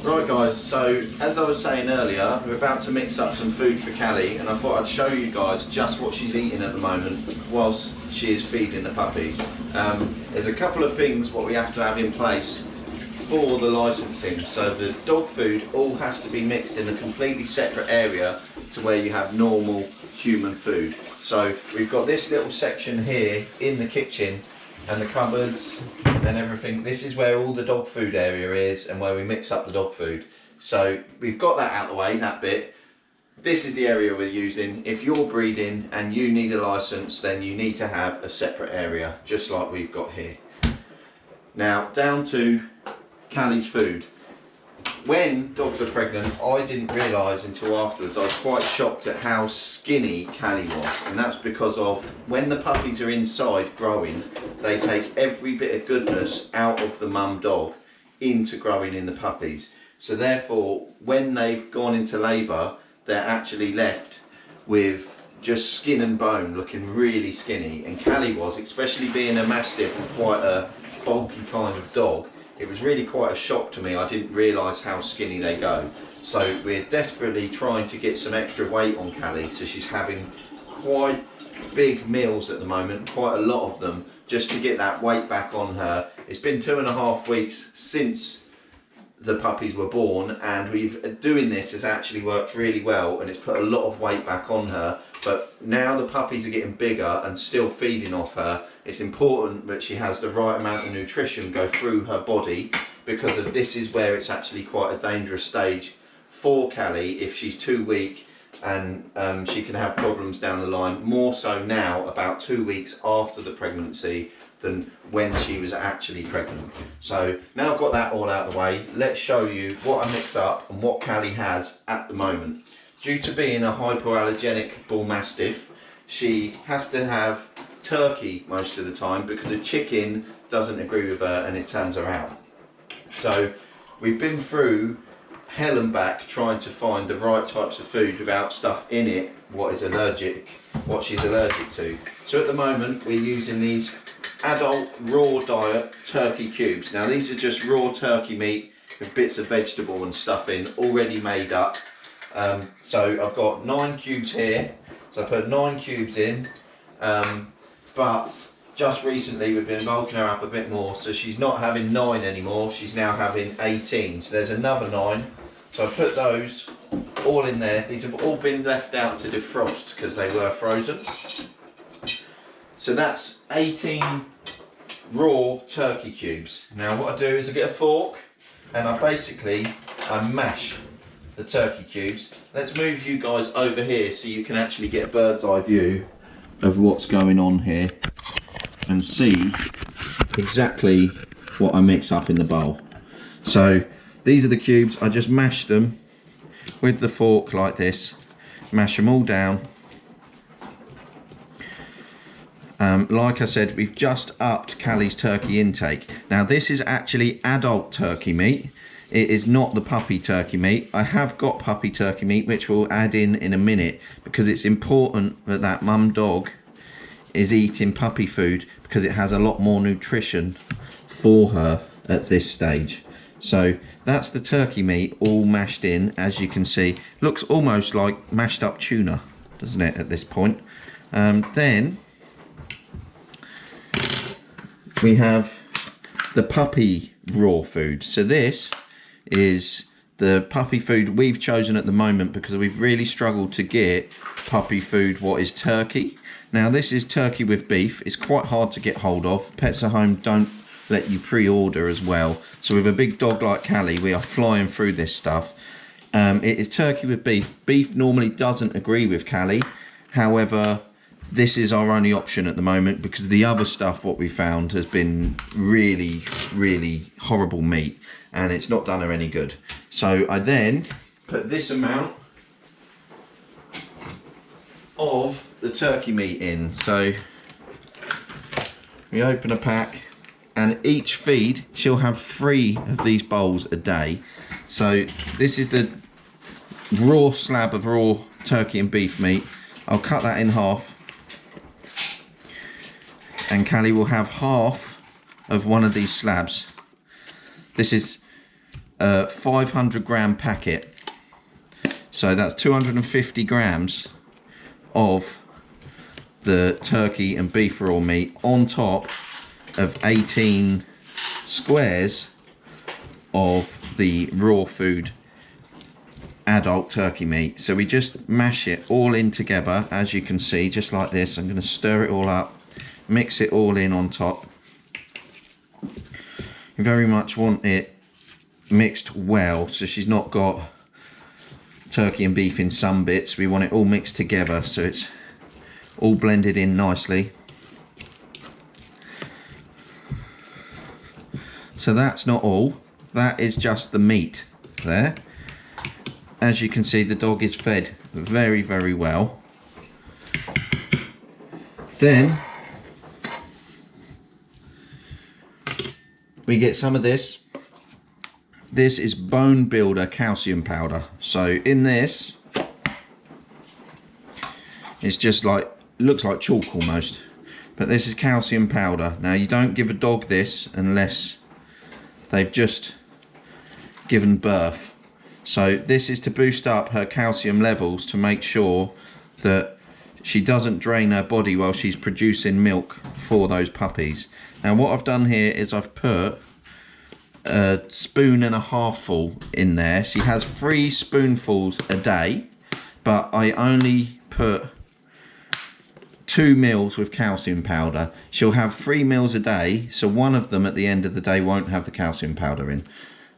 Right guys, so as I was saying earlier, we're about to mix up some food for Callie, and I thought I'd show you guys just what she's eating at the moment whilst she is feeding the puppies. There's a couple of things what we have to have in place for the licensing. So the dog food all has to be mixed in a completely separate area to where you have normal human food. So we've got this little section here in the kitchen and the cupboards and everything. This is where all the dog food area is and where we mix up the dog food. So we've got that out of the way, that bit. This is the area we're using. If you're breeding and you need a license, then you need to have a separate area, just like we've got here. Now, down to Callie's food. When dogs are pregnant, I didn't realise until afterwards, I was quite shocked at how skinny Callie was. And that's because of when the puppies are inside growing, they take every bit of goodness out of the mum dog into growing in the puppies. So therefore, when they've gone into labour, they're actually left with just skin and bone, looking really skinny. And Callie was, especially being a Mastiff and quite a bulky kind of dog, it was really quite a shock to me. I didn't realise how skinny they go. So we're desperately trying to get some extra weight on Callie. So she's having quite big meals at the moment, quite a lot of them, just to get that weight back on her. It's been 2.5 weeks since the puppies were born, and doing this has actually worked really well, and it's put a lot of weight back on her. But now the puppies are getting bigger and still feeding off her, it's important that she has the right amount of nutrition go through her body, because of this is where it's actually quite a dangerous stage for Callie if she's too weak, and she can have problems down the line, more so now about 2 weeks after the pregnancy than when she was actually pregnant. So now I've got that all out of the way, let's show you what I mix up and what Callie has at the moment. Due to being a hypoallergenic bull mastiff, she has to have turkey most of the time because the chicken doesn't agree with her and it turns her out. So we've been through hell and back trying to find the right types of food without stuff in it what she's allergic to. So at the moment we're using these adult raw diet turkey cubes. Now these are just raw turkey meat with bits of vegetable and stuff in, already made up. So I've got 9 cubes here, so I put 9 cubes in, but just recently we've been bulking her up a bit more, so she's not having 9 anymore, she's now having 18, so there's another 9. So I put those all in there. These have all been left out to defrost because they were frozen. So that's 18 raw turkey cubes. Now what I do is I get a fork and I mash the turkey cubes. Let's move you guys over here so you can actually get a bird's eye view of what's going on here and see exactly what I mix up in the bowl. So these are the cubes. I just mash them with the fork like this, mash them all down. Like I said, we've just upped Callie's turkey intake. Now this is actually adult turkey meat. It is not the puppy turkey meat. I have got puppy turkey meat, which we'll add in a minute, because it's important that that mum dog is eating puppy food because it has a lot more nutrition for her at this stage. So that's the turkey meat all mashed in, as you can see. Looks almost like mashed up tuna, doesn't it, at this point? Then we have the puppy raw food. So this is the puppy food we've chosen at the moment because we've really struggled to get puppy food what is turkey. Now this is turkey with beef. It's quite hard to get hold of. Pets at Home don't let you pre-order as well. So with a big dog like Callie, we are flying through this stuff. It is turkey with beef. Beef normally doesn't agree with Callie. However, this is our only option at the moment because the other stuff what we found has been really, really horrible meat and it's not done her any good. So I then put this amount of the turkey meat in. So we open a pack and each feed she'll have 3 of these bowls a day. So this is the raw slab of raw turkey and beef meat. I'll cut that in half and Callie will have half of one of these slabs. This is a 500 gram packet. So that's 250 grams of the turkey and beef raw meat on top of 18 squares of the raw food adult turkey meat. So we just mash it all in together, as you can see, just like this. I'm going to stir it all up, mix it all in on top. You very much want it mixed well, so she's not got turkey and beef in some bits. We want it all mixed together so it's all blended in nicely. So that's not all, that is just the meat there. As you can see, the dog is fed very, very well. Then we get some of this. This is Bone Builder calcium powder. So in this, it's just like, looks like chalk almost, but this is calcium powder. Now you don't give a dog this unless they've just given birth. So this is to boost up her calcium levels to make sure that she doesn't drain her body while she's producing milk for those puppies. Now what I've done here is I've put a spoon and a half full in there. She has 3 spoonfuls a day, but I only put 2 meals with calcium powder. She'll have 3 meals a day, so one of them at the end of the day won't have the calcium powder in.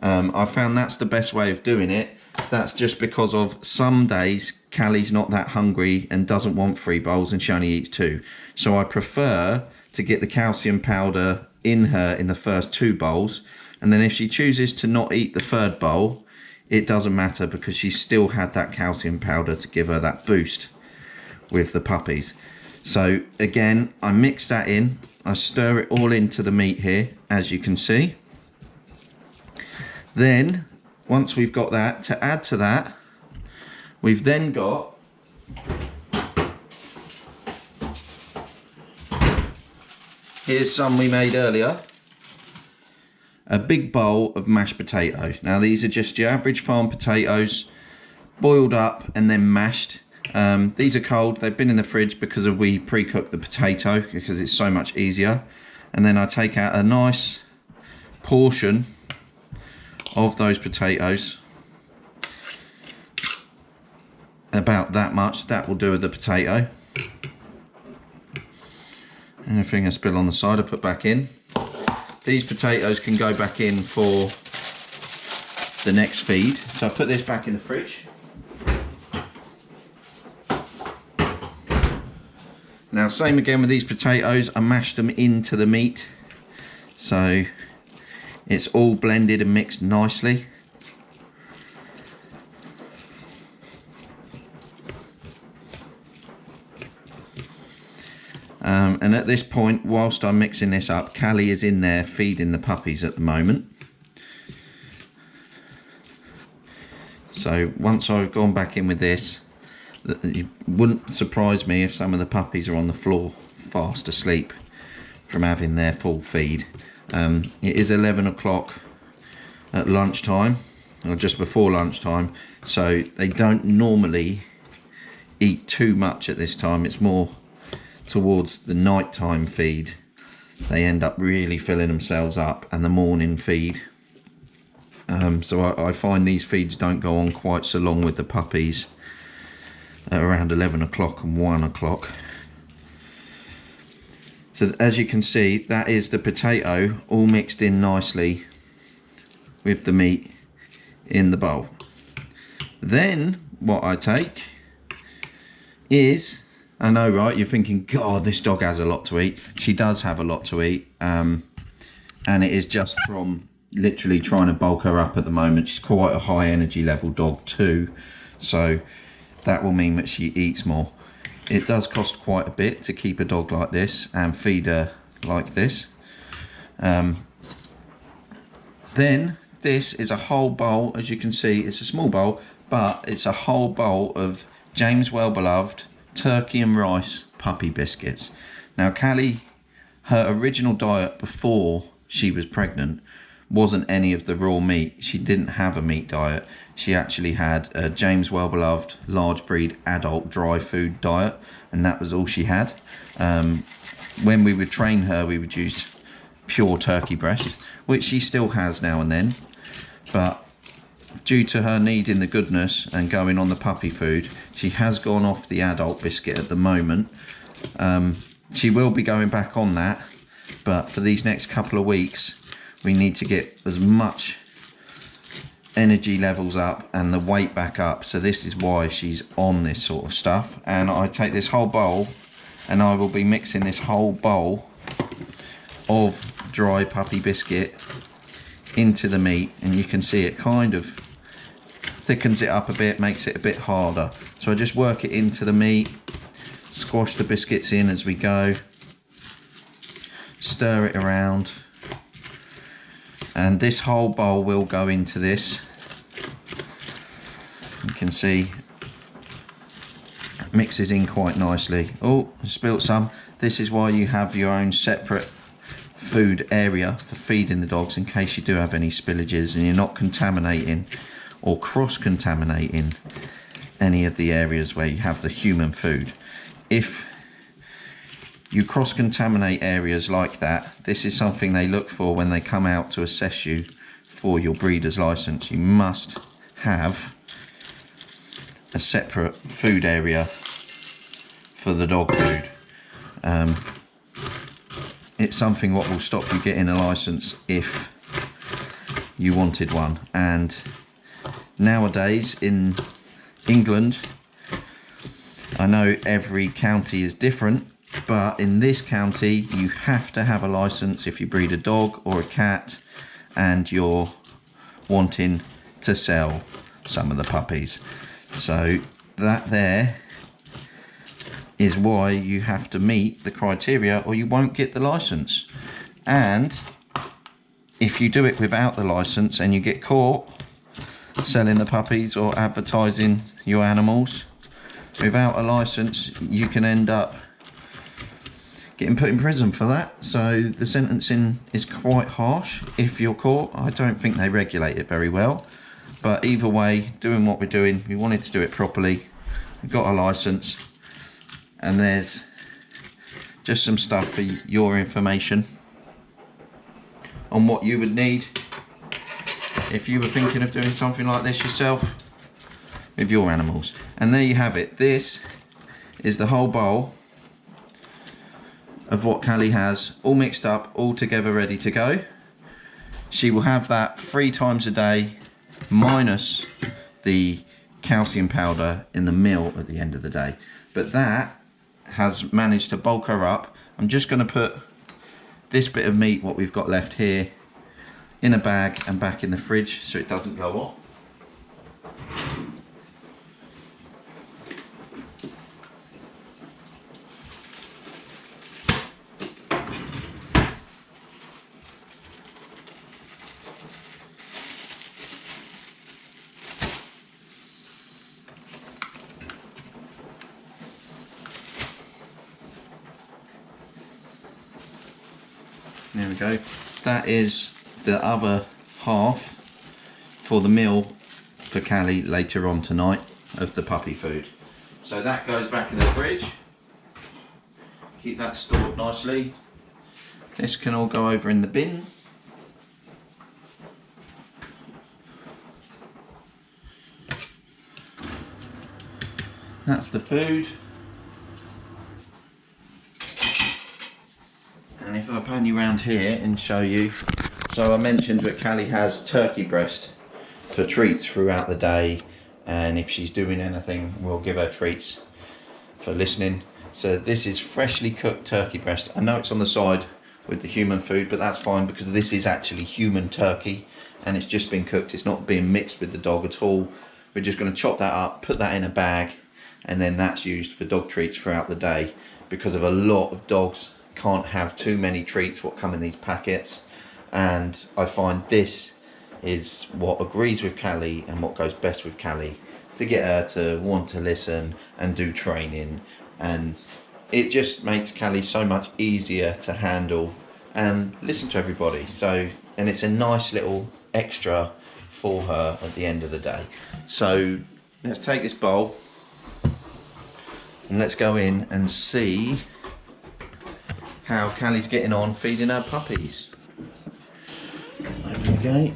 I found that's the best way of doing it. That's just because of some days Callie's not that hungry and doesn't want 3 bowls and she only eats 2. So I prefer to get the calcium powder in her in the first 2 bowls, and then if she chooses to not eat the 3rd bowl, it doesn't matter because she's still had that calcium powder to give her that boost with the puppies. So again, I mix that in, I stir it all into the meat here, as you can see. Then, once we've got that, to add to that, we've then got here's some we made earlier. A big bowl of mashed potatoes. Now these are just your average farm potatoes, boiled up and then mashed. These are cold, they've been in the fridge because we pre-cooked the potato because it's so much easier. And then I take out a nice portion of those potatoes. About that much, that will do with the potato. Anything I spill on the side I put back in. These potatoes can go back in for the next feed. So I put this back in the fridge. Now same again with these potatoes, I mashed them into the meat. So it's all blended and mixed nicely. And at this point, whilst I'm mixing this up, Callie is in there feeding the puppies at the moment. So once I've gone back in with this, it wouldn't surprise me if some of the puppies are on the floor fast asleep from having their full feed. It is 11 o'clock at lunchtime, or just before lunchtime, so they don't normally eat too much at this time. It's more towards the nighttime feed. They end up really filling themselves up, and the morning feed. So I find these feeds don't go on quite so long with the puppies at around 11 o'clock and 1 o'clock. So as you can see, that is the potato all mixed in nicely with the meat in the bowl. Then what I take is, I know, right, you're thinking, God, this dog has a lot to eat. She does have a lot to eat, and it is just from literally trying to bulk her up at the moment. She's quite a high energy level dog too, so that will mean that she eats more. It does cost quite a bit to keep a dog like this and feed her like this. Then this is a whole bowl. As you can see, it's a small bowl, but it's a whole bowl of James Well-Beloved turkey and rice puppy biscuits. Now Callie, her original diet before she was pregnant wasn't any of the raw meat. She didn't have a meat diet. She actually had a James Wellbeloved large breed adult dry food diet, and that was all she had. When we would train her, we would use pure turkey breast, which she still has now and then, but due to her needing the goodness and going on the puppy food, she has gone off the adult biscuit at the moment. She will be going back on that, but for these next couple of weeks we need to get as much energy levels up and the weight back up, so this is why she's on this sort of stuff. And I take this whole bowl and I will be mixing this whole bowl of dry puppy biscuit into the meat, and you can see it kind of thickens it up a bit, makes it a bit harder. So I just work it into the meat, squash the biscuits in as we go, stir it around, and this whole bowl will go into this. You can see it mixes in quite nicely. Oh, I spilt some. This is why you have your own separate food area for feeding the dogs, in case you do have any spillages and you're not contaminating or cross-contaminating any of the areas where you have the human food. If you cross-contaminate areas like that, this is something they look for when they come out to assess you for your breeder's license. You must have a separate food area for the dog food. It's something what will stop you getting a license if you wanted one. And nowadays in England, I know every county is different, but in this county you have to have a license if you breed a dog or a cat and you're wanting to sell some of the puppies. So that there is why you have to meet the criteria or you won't get the license. And if you do it without the license and you get caught selling the puppies or advertising your animals without a license, you can end up getting put in prison for that. So the sentencing is quite harsh if you're caught. I don't think they regulate it very well, but either way, doing what we're doing, we wanted to do it properly. We got a license, and there's just some stuff for your information on what you would need if you were thinking of doing something like this yourself with your animals. And there you have it. This is the whole bowl of what Callie has, all mixed up, all together, ready to go. She will have that 3 times a day, minus the calcium powder in the meal at the end of the day. But that has managed to bulk her up. I'm just going to put this bit of meat, what we've got left here, in a bag and back in the fridge so it doesn't go off. There we go. That is the other half for the meal for Callie later on tonight of the puppy food. So that goes back in the fridge. Keep that stored nicely. This can all go over in the bin. That's the food. And if I pan you around here and show you, so I mentioned that Callie has turkey breast for treats throughout the day, and if she's doing anything we'll give her treats for listening. So this is freshly cooked turkey breast. I know it's on the side with the human food, but that's fine because this is actually human turkey and it's just been cooked. It's not being mixed with the dog at all. We're just going to chop that up, put that in a bag, and then that's used for dog treats throughout the day, because of a lot of dogs can't have too many treats what come in these packets. And I find this is what agrees with Callie and what goes best with Callie to get her to want to listen and do training, and it just makes Callie so much easier to handle and listen to everybody. So and it's a nice little extra for her at the end of the day. So let's take this bowl and let's go in and see how Callie's getting on feeding her puppies. Open the gate.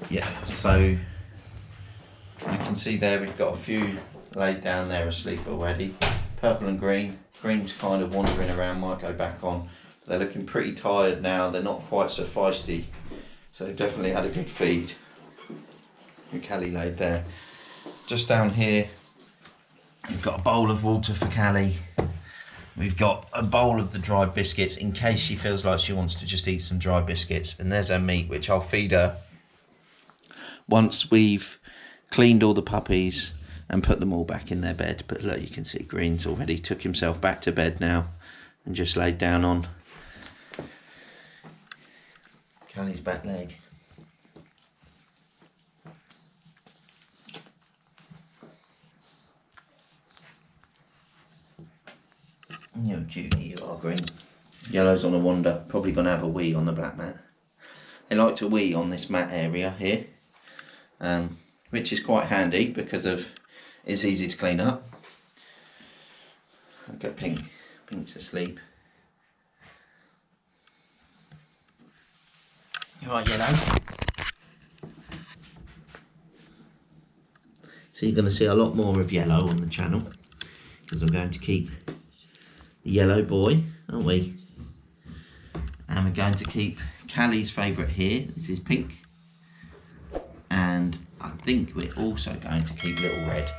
Yeah, so you can see there we've got a few laid down there asleep already. Purple and green. Green's kind of wandering around, might go back on. They're looking pretty tired now, they're not quite so feisty. So they've definitely had a good feed. And Callie laid there. Just down here, we've got a bowl of water for Callie. We've got a bowl of the dried biscuits in case she feels like she wants to just eat some dry biscuits. And there's her meat, which I'll feed her once we've cleaned all the puppies and put them all back in their bed. But look, you can see Green's already took himself back to bed now and just laid down on Callie's back leg. You're cutie, you are, Green. Yellow's on a wander, probably gonna have a wee on the black mat. They like to wee on this mat area here, which is quite handy because of it's easy to clean up. Look at Pink. Pink's asleep. You alright, Yellow? So you're going to see a lot more of Yellow on the channel because I'm going to keep the Yellow boy, aren't we? And we're going to keep Callie's favourite here. This is Pink. And I think we're also going to keep Little Red.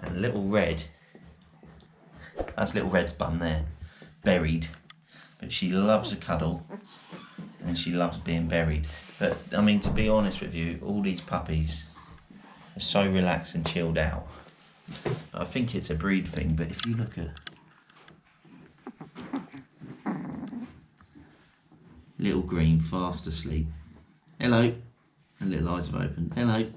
And Little Red, that's Little Red's bum there, buried. But she loves a cuddle and she loves being buried. But I mean, to be honest with you, all these puppies are so relaxed and chilled out. I think it's a breed thing, but if you look at Little Green fast asleep. Hello. And little eyes have opened. Hello.